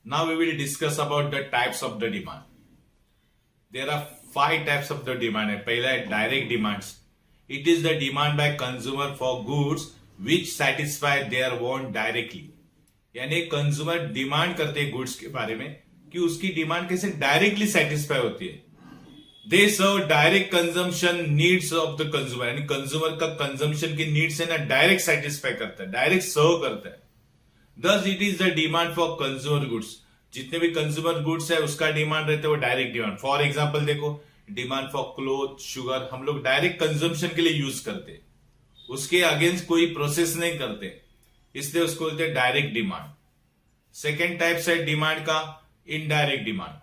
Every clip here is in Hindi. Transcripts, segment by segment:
Now we will discuss about the types of the demand. There are 5 types of the demand. पहला है direct demands. It is the demand by consumer for goods which satisfy their want directly. यानी कंज्यूमर डिमांड करते हैं गुड्स के बारे में कि उसकी डिमांड कैसे डायरेक्टली सेटिस्फाई होती है. They serve direct consumption needs of the consumer, यानी कंज्यूमर का कंजम्पशन की नीड्स है ना डायरेक्ट सेटिस्फाई करता है, डायरेक्ट सर्व करता है. Thus it is the demand for consumer goods. जितने भी कंज्यूमर गुड्स है उसका डिमांड रहता है वो डायरेक्ट डिमांड. फॉर एग्जाम्पल देखो, डिमांड फॉर क्लोथ, शुगर हम लोग डायरेक्ट कंजम्पशन के लिए यूज करते, उसके अगेंस्ट कोई प्रोसेस नहीं करते, इसलिए उसको बोलते हैं डायरेक्ट डिमांड. सेकेंड टाइप है डिमांड का indirect demand.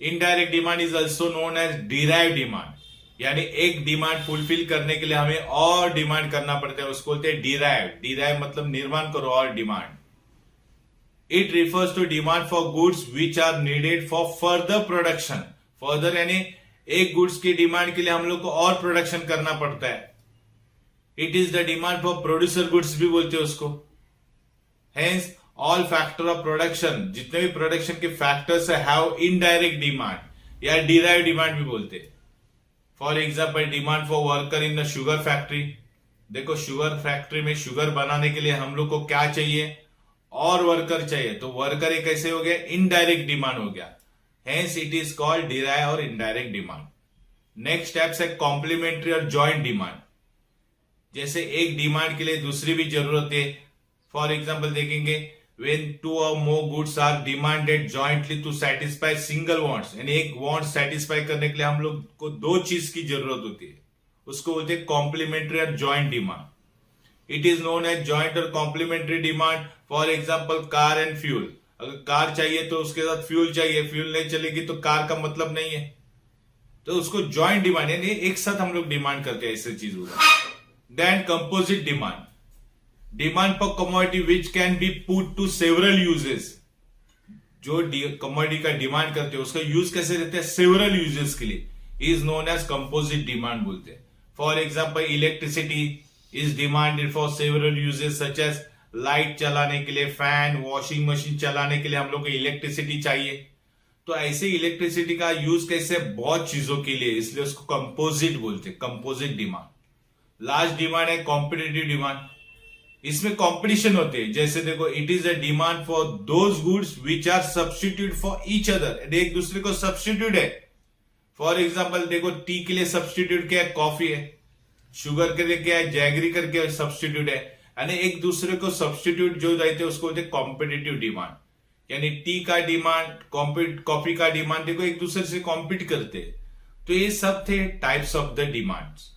Indirect demand is also known as derive demand. यानी एक डिमांड फुलफिल करने के लिए हमें और डिमांड करना पड़ता है, उसको बोलते हैं डिराइव. डिराइव मतलब निर्माण करो और demand. It refers to demand for goods which are needed for further production. Further यानी एक गुड्स की डिमांड के लिए हम लोग को और प्रोडक्शन करना पड़ता है. It is the demand for producer goods भी बोलते हैं उसको. Hence all factor of production, जितने भी प्रोडक्शन के फैक्टर्स है, हैव इनडायरेक्ट डिमांड या डिराइव डिमांड भी बोलते हैं. For example demand for worker in the sugar factory. देखो शुगर फैक्ट्री में शुगर बनाने के लिए हम लोग को क्या चाहिए, और वर्कर चाहिए, तो वर्कर एक कैसे हो गया, इनडायरेक्ट डिमांड हो गया. Hence it is called derive और इनडायरेक्ट डिमांड. नेक्स्ट स्टेप्स है कॉम्प्लीमेंट्री और जॉइंट डिमांड. जैसे एक डिमांड के लिए दूसरी भी जरूरत है. फॉर एग्जाम्पल देखेंगे, when 2 or more goods are demanded jointly to satisfy single wants, यानी एक वांट सेटिस्फाई करने के लिए हम लोग को दो चीज की जरूरत होती है, उसको बोलते हैं कॉम्प्लीमेंट्री और joint demand. It is known as joint और complementary demand. For example car and fuel. अगर कार चाहिए तो उसके साथ फ्यूल चाहिए, फ्यूल नहीं चलेगी तो कार का मतलब नहीं है, तो उसको जॉइंट डिमांड यानी एक साथ हम लोग डिमांड करते हैं ऐसे चीजों का. Then composite demand. Demand for commodity which can be put to several uses. जो कमोडिटी का डिमांड करते हैं उसका यूज कैसे रहते हैं, सेवरल यूजेस के लिए, is known as composite demand बोलते हैं. For example electricity is demanded for several uses such as light चलाने के लिए, फैन, वॉशिंग मशीन चलाने के लिए हम लोग को इलेक्ट्रिसिटी चाहिए. तो ऐसे इलेक्ट्रिसिटी का यूज कैसे, बहुत चीजों के लिए, इसलिए उसको कंपोजिट बोलते हैं, कंपोजिट डिमांड. लास्ट डिमांड है कॉम्पिटिटिव डिमांड. इसमें कंपटीशन होते हैं. जैसे देखो, it is a demand for those goods which are substitute for each other, एक दूसरे को सब्सटीट्यूट है. फॉर एग्जाम्पल देखो, टी के लिए सब्सटीट्यूट क्या है, कॉफी है. शुगर के लिए क्या है, जैगरी करके सब्सटीट्यूट है. यानी एक दूसरे को सब्सटीट्यूट जो रहते हैं उसको बोलते हैं कॉम्पिटिटिव डिमांड. यानी टी का डिमांड, कॉफी का डिमांड, देखो एक दूसरे से कॉम्पीट करते हैं. तो ये सब थे टाइप्स ऑफ द डिमांड्स.